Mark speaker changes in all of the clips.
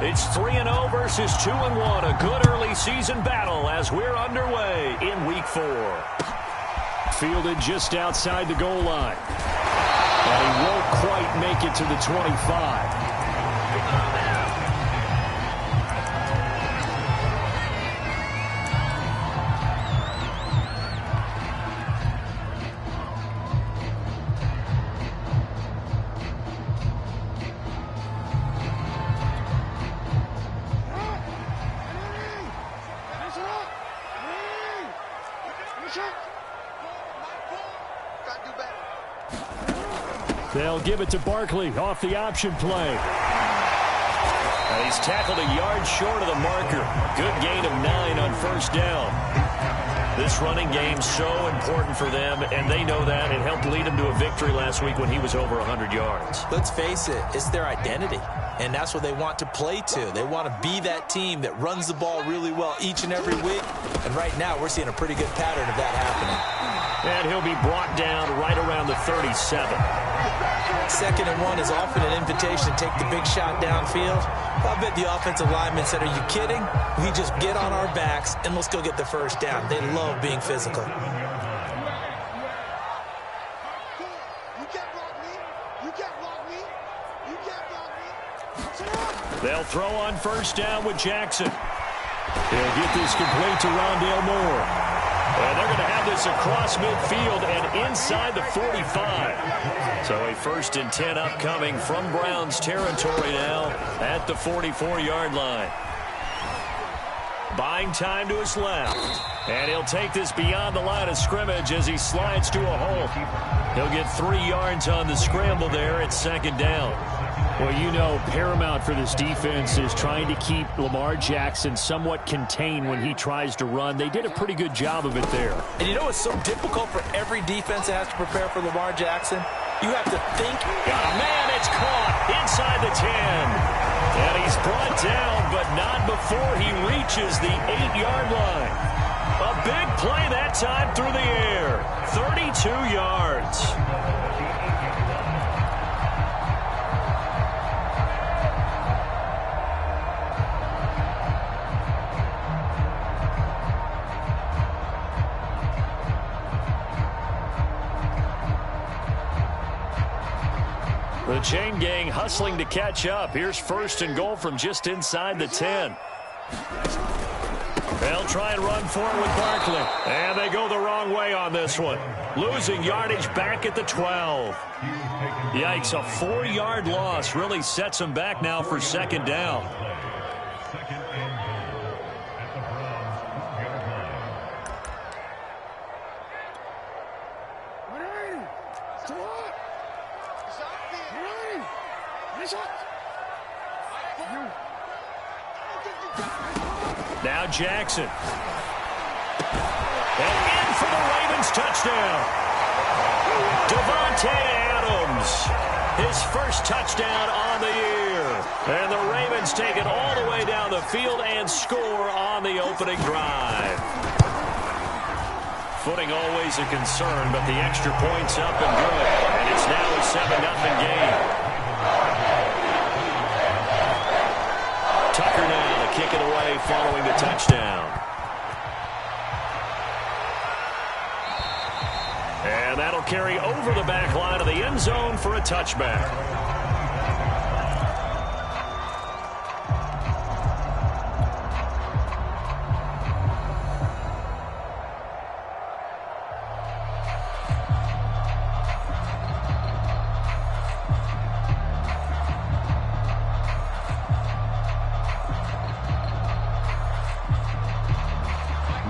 Speaker 1: It's 3-0 versus 2-1. A good early season battle as we're underway in Week 4. Fielded just outside the goal line. And he won't quite make it to the 25. They'll give it to Barkley off the option play. And he's tackled a yard short of the marker. Good gain of 9 on first down. This running game's so important for them, and they know that. It helped lead them to a victory last week when he was over 100 yards.
Speaker 2: Let's face it, it's their identity, and that's what they want to play to. They want to be that team that runs the ball really well each and every week, and right now we're seeing a pretty good pattern of that happening.
Speaker 1: And he'll be brought down right around the 37.
Speaker 2: 2nd and 1 is often an invitation to take the big shot downfield. I bet the offensive lineman said, are you kidding? We just get on our backs and let's go get the first down. They love being physical.
Speaker 3: You can't block me. You can't block me. You can't block me.
Speaker 1: They'll throw on first down with Jackson. He'll get this complete to Rondale Moore. And they're going to have this across midfield and inside the 45. So a 1st and 10 upcoming from Browns territory now at the 44-yard line. Buying time to his left. And he'll take this beyond the line of scrimmage as he slides to a hole. He'll get 3 yards on the scramble there at 2nd down.
Speaker 4: Well, you know, paramount for this defense is trying to keep Lamar Jackson somewhat contained when he tries to run. They did a pretty good job of it there.
Speaker 2: And you know what's so difficult for every defense that has to prepare for Lamar Jackson? You have to think.
Speaker 1: Oh, man, it's caught inside the 10. And he's brought down, but not before he reaches the 8-yard line. A big play that time through the air. 32 yards. The chain gang hustling to catch up. Here's 1st and goal from just inside the 10. They'll try and run for it with Barkley. And they go the wrong way on this one. Losing yardage back at the 12. Yikes, a 4-yard loss really sets them back now for 2nd down. Now Jackson. And in for the Ravens touchdown. Devontae Adams. His first touchdown on the year. And the Ravens take it all the way down the field and score on the opening drive. Footing always a concern, but the extra point's up and good. And it's now a 7-0 game. Tucker now to kick it away following the touchdown. And that'll carry over the back line of the end zone for a touchback.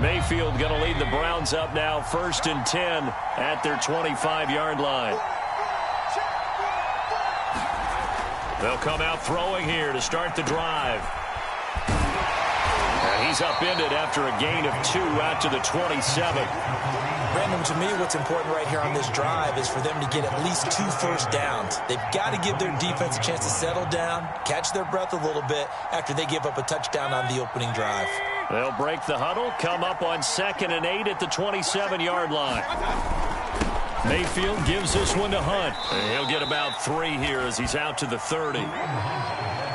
Speaker 1: Mayfield going to lead the Browns up now, 1st and 10 at their 25-yard line. They'll come out throwing here to start the drive. And he's upended after a gain of 2 out to the 27.
Speaker 2: Brandon, to me, what's important right here on this drive is for them to get at least 2 first downs. They've got to give their defense a chance to settle down, catch their breath a little bit after they give up a touchdown on the opening drive.
Speaker 1: They'll break the huddle, come up on 2nd and 8 at the 27-yard line. Mayfield gives this one to Hunt. And he'll get about 3 here as he's out to the 30.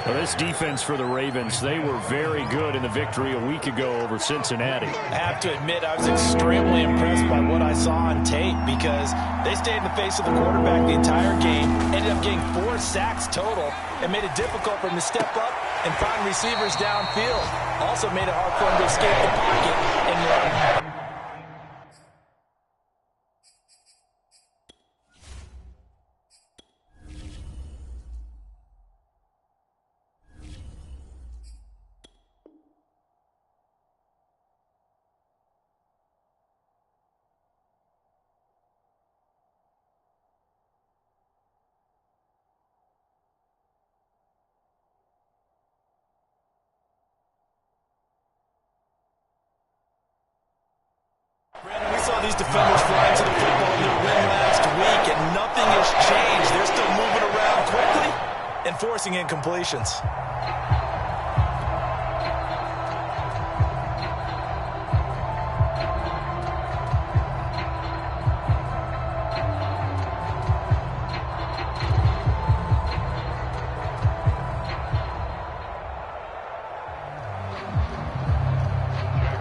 Speaker 4: Well, this defense for the Ravens, they were very good in the victory a week ago over Cincinnati.
Speaker 2: I have to admit, I was extremely impressed by what I saw on tape because they stayed in the face of the quarterback the entire game, ended up getting 4 sacks total, and made it difficult for him to step up and find receivers downfield. Also made it hard for him to escape the pocket and run. We saw these defenders fly into the football in their win last week, and nothing has changed. They're still moving around quickly and forcing incompletions.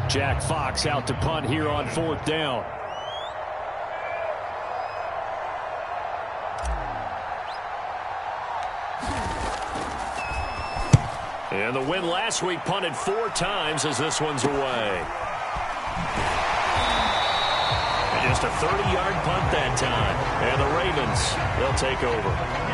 Speaker 4: Jack Fox out to punt here on 4th down. And the win last week punted 4 times as this one's away. And just a 30-yard punt that time. And the Ravens, they'll take over.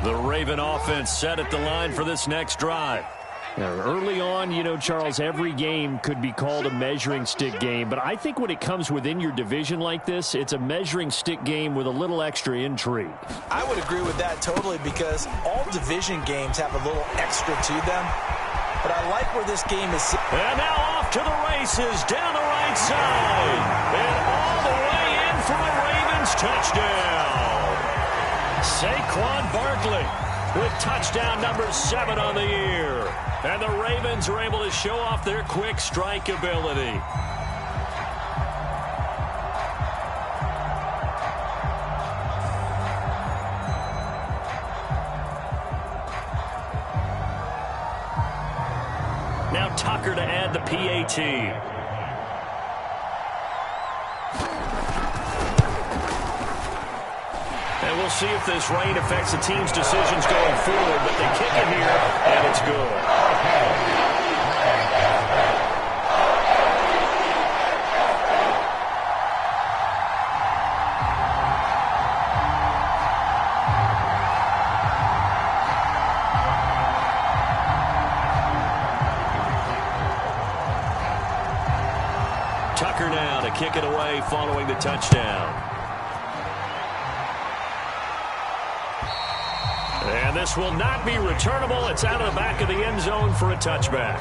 Speaker 4: The Raven offense set at the line for this next drive. Now, early on, you know, Charles, every game could be called a measuring stick game, but I think when it comes within your division like this, it's a measuring stick game with a little extra intrigue.
Speaker 2: I would agree with that totally because all division games have a little extra to them. But I like where this game is.
Speaker 1: And now off to the races down the right side. And all the way in for a Ravens touchdown. Saquon Barkley with touchdown number 7 on the year. And the Ravens are able to show off their quick strike ability. Now Tucker to add the PAT. And we'll see if this rain affects the team's decisions going forward, but they kick it here, and it's good. Tucker now to kick it away following the touchdown. And this will not be returnable. It's out of the back of the end zone for a touchback.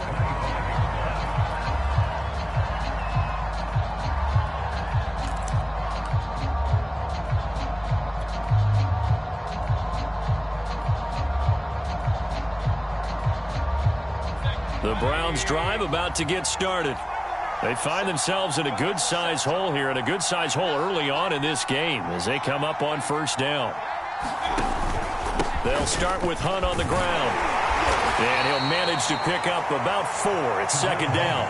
Speaker 1: The Browns drive about to get started. They find themselves in a good-size hole here, and a good-size hole early on in this game as they come up on 1st down. They'll start with Hunt on the ground. And he'll manage to pick up about 4. It's 2nd down.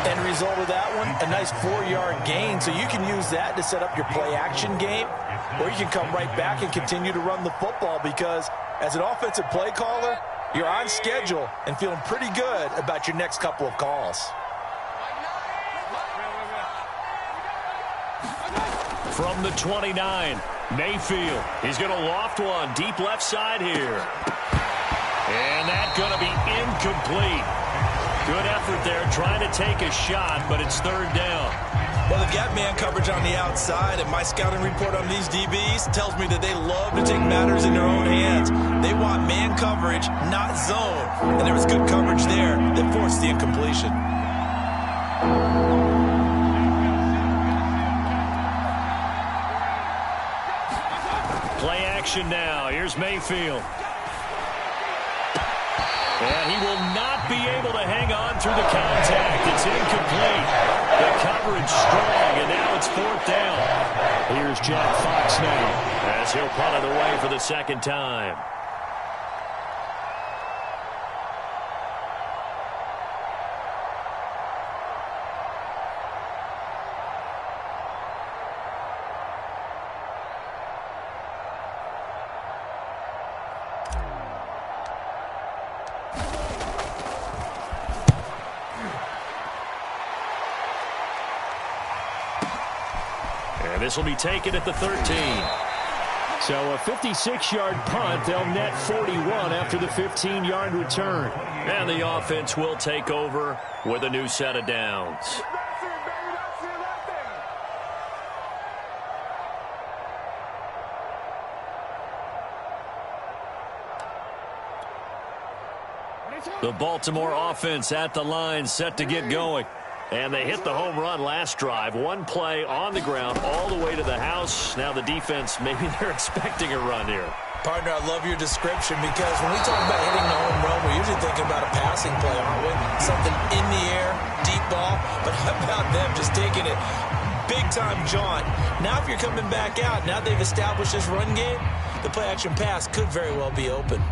Speaker 2: End result of that one, a nice 4-yard gain. So you can use that to set up your play-action game, or you can come right back and continue to run the football because as an offensive play caller, you're on schedule and feeling pretty good about your next couple of calls.
Speaker 1: From the 29, Mayfield. He's going to loft one deep left side here. And that's going to be incomplete. Good effort there trying to take a shot, but it's 3rd down.
Speaker 2: Well, they've got man coverage on the outside, and my scouting report on these DBs tells me that they love to take matters in their own hands. They want man coverage, not zone. And there was good coverage there that forced the incompletion.
Speaker 1: Play action now. Here's Mayfield. And he will not be able to hang on through the contact. It's incomplete. The coverage strong, and now it's 4th down. Here's Jack Fox now as he'll punt it away for the second time. This will be taken at the 13. So a 56-yard punt. They'll net 41 after the 15-yard return. And the offense will take over with a new set of downs. The Baltimore offense at the line, set to get going. And they hit the home run last drive. One play on the ground all the way to the house. Now the defense, maybe they're expecting a run here.
Speaker 2: Partner, I love your description because when we talk about hitting the home run, we're usually thinking about a passing play, aren't we? Something in the air, deep ball. But how about them just taking it big-time jaunt? Now if you're coming back out, now they've established this run game, the play-action pass could very well be open.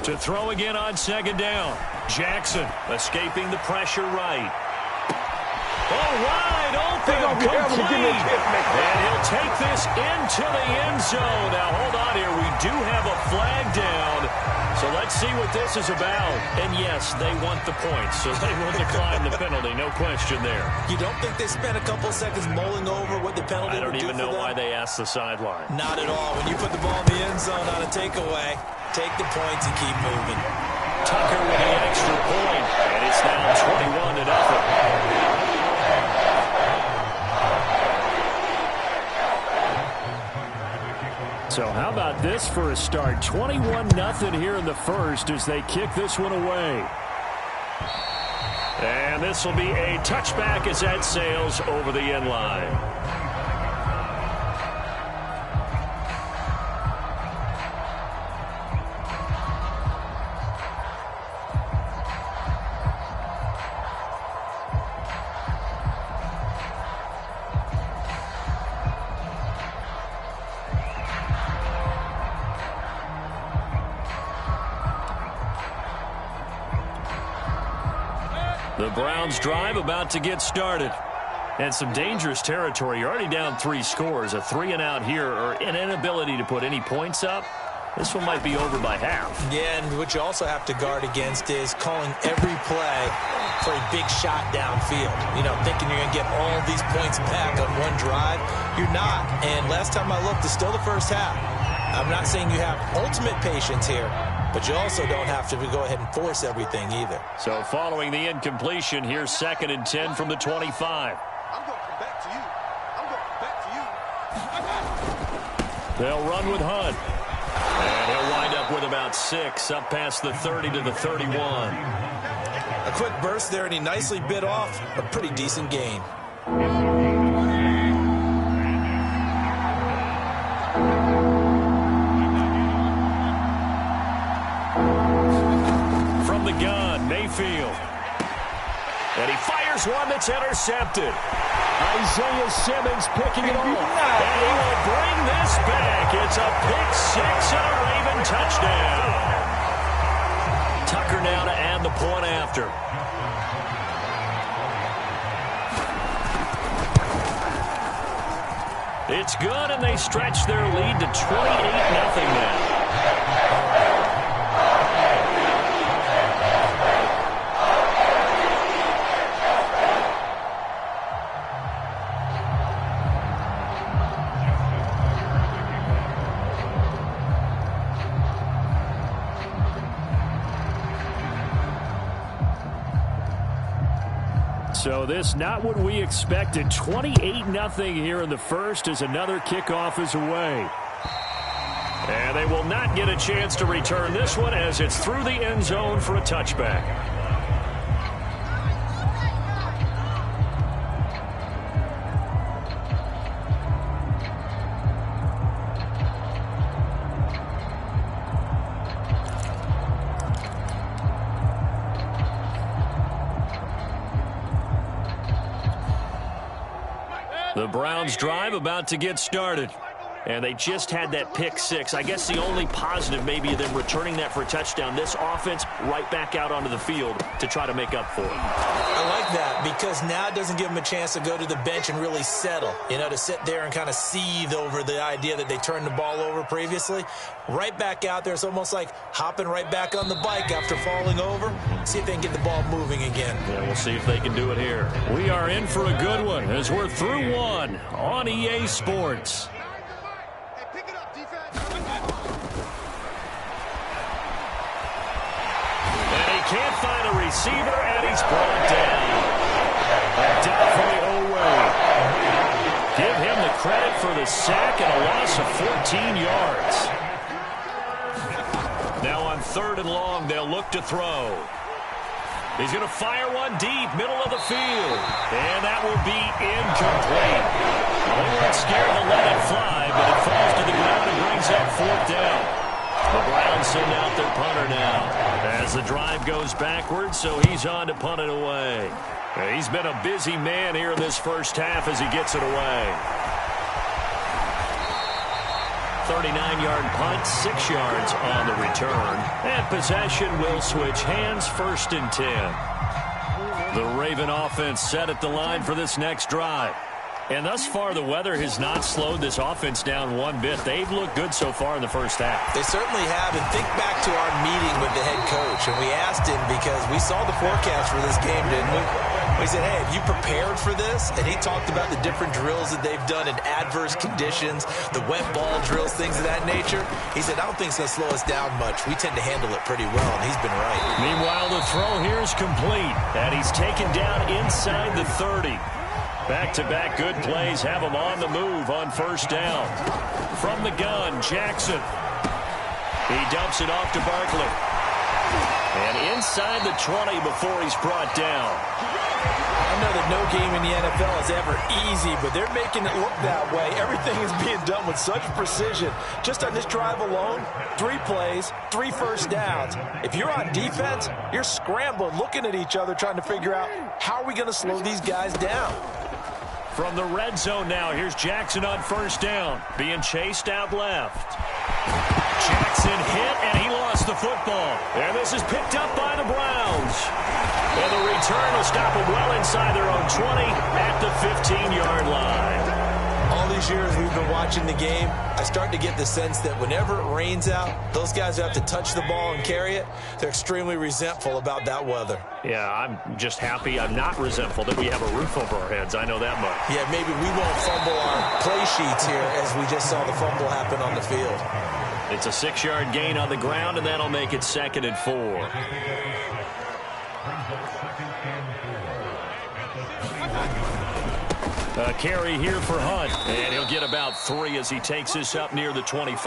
Speaker 1: To throw again on second down. Jackson escaping the pressure right. Oh, wide open, complete. And he'll take this into the end zone. Now, hold on here. We do have a flag down. So let's see what this is about. And, yes, they want the points, so they will decline the penalty. No question there.
Speaker 2: You don't think they spent a couple seconds mulling over what the penalty would do for them?
Speaker 1: I don't even know why they asked the sideline.
Speaker 2: Not at all. When you put the ball in the end zone on a takeaway, take the points and keep moving.
Speaker 1: Tucker with the extra point, and it's now 21-0. So how about this for a start? 21-0 here in the first as they kick this one away. And this will be a touchback as that sails over the end line. The Browns drive about to get started. And some dangerous territory. You're already down 3 scores. A 3-and-out here or an inability to put any points up. This one might be over by half.
Speaker 2: Yeah, and what you also have to guard against is calling every play for a big shot downfield. You know, thinking you're going to get all these points back on one drive. You're not. And last time I looked, it's still the first half. I'm not saying you have ultimate patience here, but you also don't have to go ahead and force everything either.
Speaker 1: So following the incompletion, here's 2nd and 10 from the 25.
Speaker 3: I'm going to come back to you. I'm going to come back to you.
Speaker 1: They'll run with Hunt. And he'll wind up with about 6, up past the 30 to the 31.
Speaker 2: A quick burst there, and he nicely bit off a pretty decent gain.
Speaker 1: From the gun, Mayfield. And he fires one that's intercepted. Isaiah Simmons picking it off. And he will bring this back. It's a pick 6 and a Raven touchdown. Tucker now to add the point after. It's good, and they stretch their lead to 28-0 now.
Speaker 4: So this not what we expected. 28-0 here in the first as another kickoff is away. And they will not get a chance to return this one as it's through the end zone for a touchback. The Browns drive about to get started. And they just had that pick six. I guess the only positive maybe of them returning that for a touchdown. This offense right back out onto the field to try to make up for it.
Speaker 2: I like that because now it doesn't give them a chance to go to the bench and really settle. You know, to sit there and kind of seethe over the idea that they turned the ball over previously. Right back out there. It's almost like hopping right back on the bike after falling over. See if they can get the ball moving again.
Speaker 4: Yeah, we'll see if they can do it here. We are in for a good one as we're through one on EA Sports.
Speaker 1: Can't find a receiver, and he's brought down. Down from the O-way. Give him the credit for the sack and a loss of 14 yards. Now on 3rd and long, they'll look to throw. He's going to fire one deep, middle of the field. And that will be incomplete. They weren't scared to let it fly, but it falls to the ground and brings up 4th down. The Browns send out their punter now as the drive goes backwards, so he's on to punt it away. He's been a busy man here in this first half as he gets it away. 39-yard punt, 6 yards on the return. And possession will switch hands, 1st and 10. The Raven offense set at the line for this next drive. And thus far, the weather has not slowed this offense down one bit. They've looked good so far in the first half.
Speaker 2: They certainly have. And think back to our meeting with the head coach. And we asked him because we saw the forecast for this game, didn't we? We said, hey, have you prepared for this? And he talked about the different drills that they've done in adverse conditions, the wet ball drills, things of that nature. He said, I don't think it's going to slow us down much. We tend to handle it pretty well, and he's been right.
Speaker 1: Meanwhile, the throw here is complete. And he's taken down inside the 30. Back-to-back good plays have him on the move on 1st down. From the gun, Jackson. He dumps it off to Barkley. And inside the 20 before he's brought down.
Speaker 2: I know that no game in the NFL is ever easy, but they're making it look that way. Everything is being done with such precision. Just on this drive alone, 3 plays, 3 first downs. If you're on defense, you're scrambling, looking at each other, trying to figure out how are we going to slow these guys down.
Speaker 1: From the red zone now, here's Jackson on 1st down, being chased out left. Jackson hit, and he lost the football. And this is picked up by the Browns. And the return will stop them well inside their own 20 at the 15-yard line.
Speaker 2: All these years we've been watching the game, I start to get the sense that whenever it rains out, those guys who have to touch the ball and carry it, they're extremely resentful about that weather.
Speaker 4: Yeah, I'm just happy. I'm not resentful that we have a roof over our heads. I know that much.
Speaker 2: Yeah, maybe we won't fumble our play sheets here as we just saw the fumble happen on the field.
Speaker 1: It's a 6-yard gain on the ground, and that'll make it 2nd and 4. A carry here for Hunt, and he'll get about 3 as he takes this up near the 25.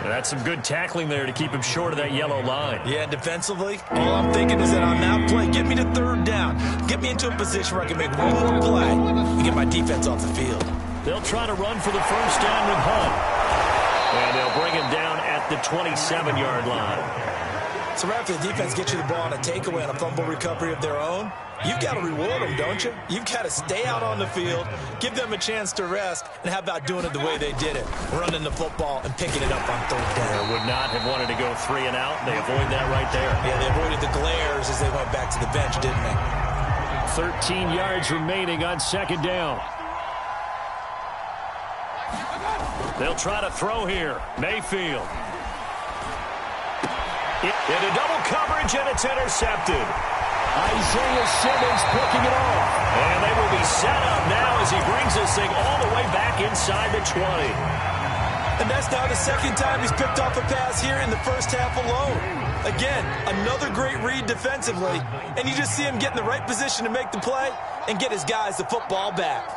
Speaker 1: That's some good tackling there to keep him short of that yellow line.
Speaker 2: Yeah, defensively, all I'm thinking is that on that play, get me to 3rd down. Get me into a position where I can make one more play and get my defense off the field.
Speaker 1: They'll try to run for the 1st down with Hunt. And they'll bring him down at the 27-yard line.
Speaker 2: So right after the defense gets you the ball on a takeaway on a fumble recovery of their own, you've got to reward them, don't you? You've got to stay out on the field, give them a chance to rest, and how about doing it the way they did it, running the football and picking it up on 3rd down.
Speaker 1: They would not have wanted to go 3 and out. They avoid that right there.
Speaker 2: Yeah, they avoided the glares as they went back to the bench, didn't they?
Speaker 1: 13 yards remaining on 2nd down. They'll try to throw here. Mayfield. Into double coverage, and it's intercepted. Isaiah Simmons picking it off. And they will be set up now as he brings this thing all the way back inside the 20.
Speaker 2: And that's now the 2nd time he's picked off a pass here in the first half alone. Again, another great read defensively, and you just see him get in the right position to make the play and get his guys the football back.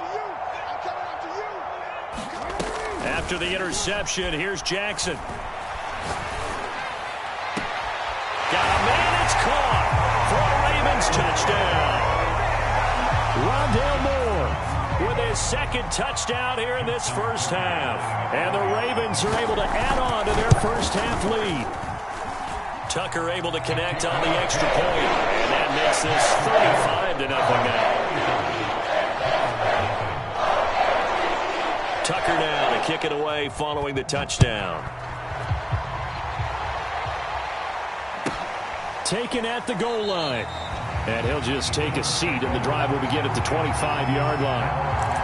Speaker 1: After the interception, here's Jackson. Got a man, it's caught for a Ravens touchdown. Rondale Moore with his second touchdown here in this first half. And the Ravens are able to add on to their first half lead. Tucker able to connect on the extra point, and that makes this 35-0 now. Tucker now to kick it away following the touchdown. Taken at the goal line. And he'll just take a seat, and the drive will begin at the 25-yard line.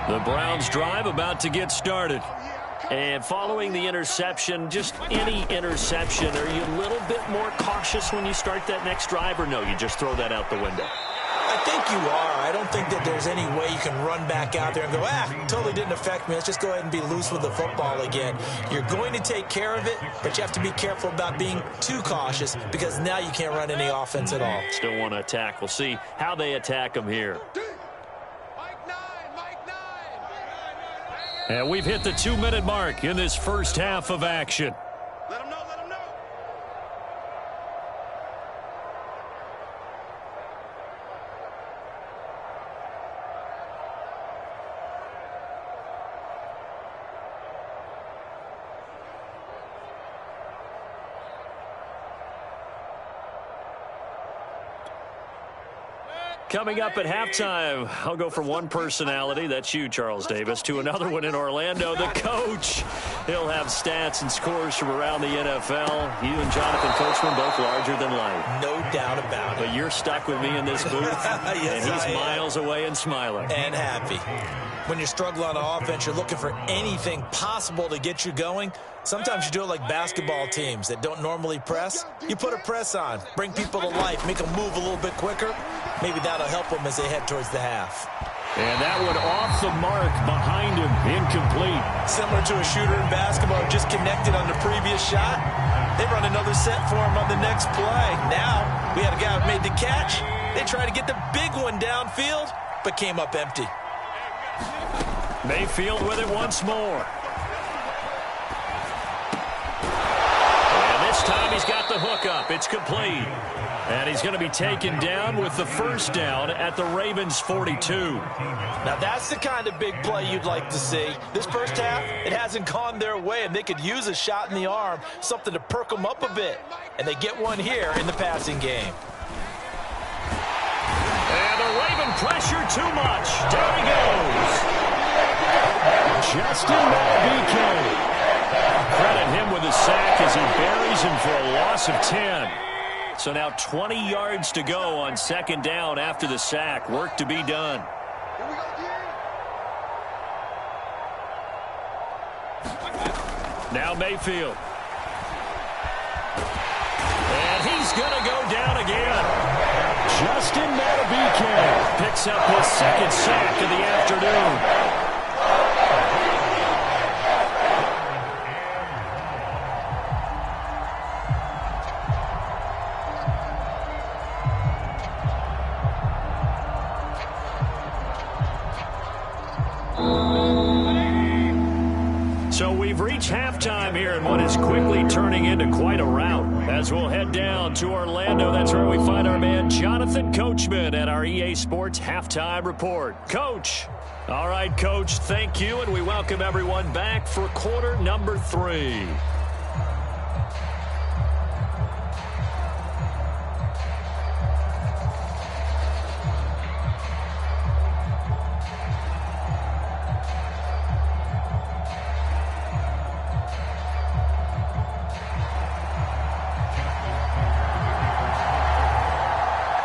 Speaker 1: The Browns drive about to get started. And following the interception, just any interception, are you a little bit more cautious when you start that next drive, or no, you just throw that out the window?
Speaker 2: I think you are. I don't think that there's any way you can run back out there and go, totally didn't affect me. Let's just go ahead and be loose with the football again. You're going to take care of it, but you have to be careful about being too cautious because now you can't run any offense at all.
Speaker 1: Still want to attack. We'll see how they attack them here. And we've hit the 2-minute mark in this first half of action.
Speaker 3: Let him know, let him know.
Speaker 1: Coming up at halftime, I'll go from one personality, that's you, Charles Davis, to another one in Orlando, the coach. He'll have stats and scores from around the NFL. You and Jonathan Coachman both larger than life.
Speaker 2: No doubt about it.
Speaker 1: But you're stuck with me in this booth,
Speaker 2: yes,
Speaker 1: and he's miles away and smiling.
Speaker 2: And happy. When you struggle on offense, you're looking for anything possible to get you going. Sometimes you do it like basketball teams that don't normally press. You put a press on, bring people to life, make them move a little bit quicker. Maybe that'll help them as they head towards the half.
Speaker 1: And that one off the mark behind him, incomplete.
Speaker 2: Similar to a shooter in basketball, just connected on the previous shot. They run another set for him on the next play. Now, we had a guy who made the catch. They tried to get the big one downfield, but came up empty.
Speaker 1: Mayfield with it once more. And this time he's got the hook up. It's complete. And he's going to be taken down with the first down at the Ravens 42.
Speaker 2: Now that's the kind of big play you'd like to see. This first half, it hasn't gone their way, and they could use a shot in the arm, something to perk them up a bit. And they get one here in the passing game.
Speaker 1: And the Raven pressure too much. Down he goes. Justin Malabike. Credit him with a sack as he buries him for a loss of 10. So now 20 yards to go on second down after the sack. Work to be done. Now Mayfield. And he's going to go down again. Justin Malabike picks up his second sack of the afternoon. So we've reached halftime here in what is quickly turning into quite a rout. As we'll head down to Orlando, that's where we find our man Jonathan Coachman at our EA Sports Halftime Report. Coach. All right, Coach, thank you, and we welcome everyone back for quarter number 3.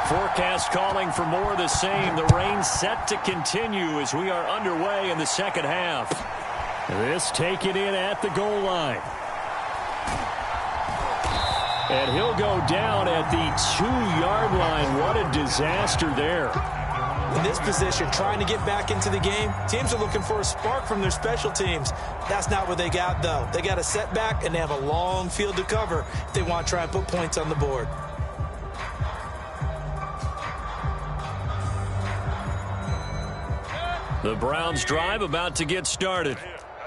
Speaker 1: Forecast calling for more of the same. The rain set to continue as we are underway in the second half. This taken in at the goal line. And he'll go down at the 2-yard line. What a disaster there.
Speaker 2: In this position, trying to get back into the game, teams are looking for a spark from their special teams. That's not what they got, though. They got a setback, and they have a long field to cover if they want to try and put points on the board.
Speaker 4: The Browns' drive about to get started.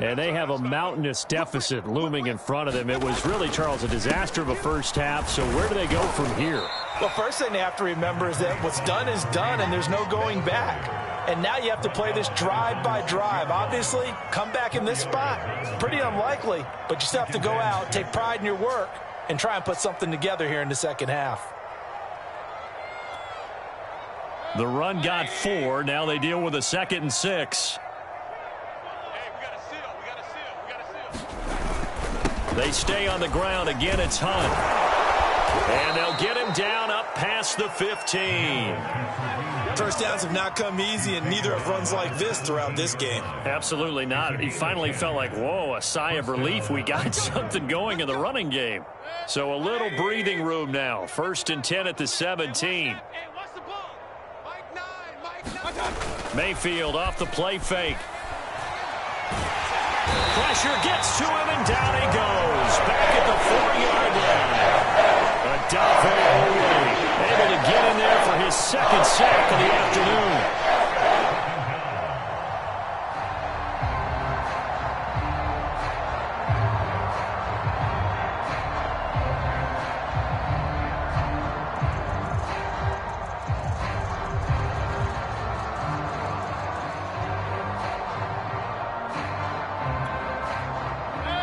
Speaker 4: And they have a mountainous deficit looming in front of them. It was really, Charles, a disaster of a first half. So where do they go from here?
Speaker 2: Well, first thing they have to remember is that what's done is done, and there's no going back. And now you have to play this drive by drive. Obviously, come back in this spot. Pretty unlikely, but you still have to go out, take pride in your work, and try and put something together here in the second half.
Speaker 4: The run got 4. Now they deal with a 2nd and 6. They stay on the ground. Again, it's Hunt. And they'll get him down up past the 15.
Speaker 2: First downs have not come easy, and neither have runs like this throughout this game.
Speaker 4: Absolutely not. He finally felt like, whoa, a sigh of relief. We got something going in the running game. So a little breathing room now. 1st and 10 at the 17. Mayfield off the play fake. Pressure gets to him, and down he goes. Back at the 4-yard line. Adafe able to get in there for his 2nd sack of the afternoon.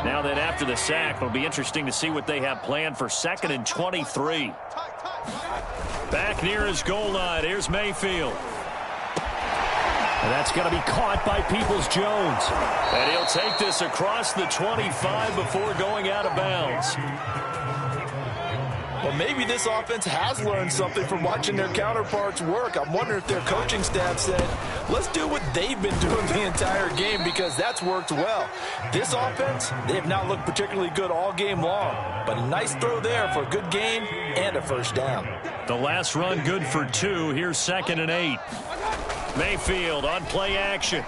Speaker 4: Now that after the sack, it'll be interesting to see what they have planned for 2nd and 23. Back near his goal line. Here's Mayfield. And that's going to be caught by Peoples-Jones. And he'll take this across the 25 before going out of bounds.
Speaker 2: Well, maybe this offense has learned something from watching their counterparts work. I'm wondering if their coaching staff said, let's do what they've been doing the entire game, because that's worked well. This offense, they have not looked particularly good all game long, but a nice throw there for a good gain and a 1st down.
Speaker 4: The last run good for 2. Here's 2nd and 8. Mayfield on play action.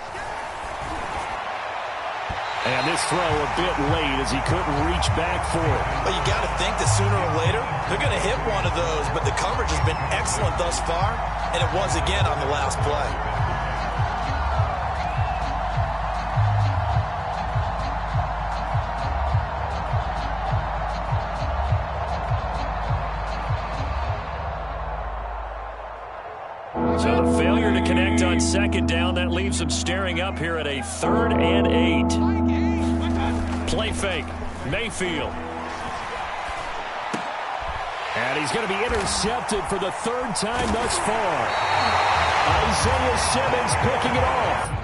Speaker 4: And this throw a bit late as he couldn't reach back for it.
Speaker 2: Well, you got to think that sooner or later, they're going to hit one of those, but the coverage has been excellent thus far, and it was again on the last play.
Speaker 4: So the failure to connect on 2nd down, that leaves them staring up here at a 3rd and 8. Play fake. Mayfield. And he's going to be intercepted for the 3rd time thus far. Isaiah Simmons picking it off.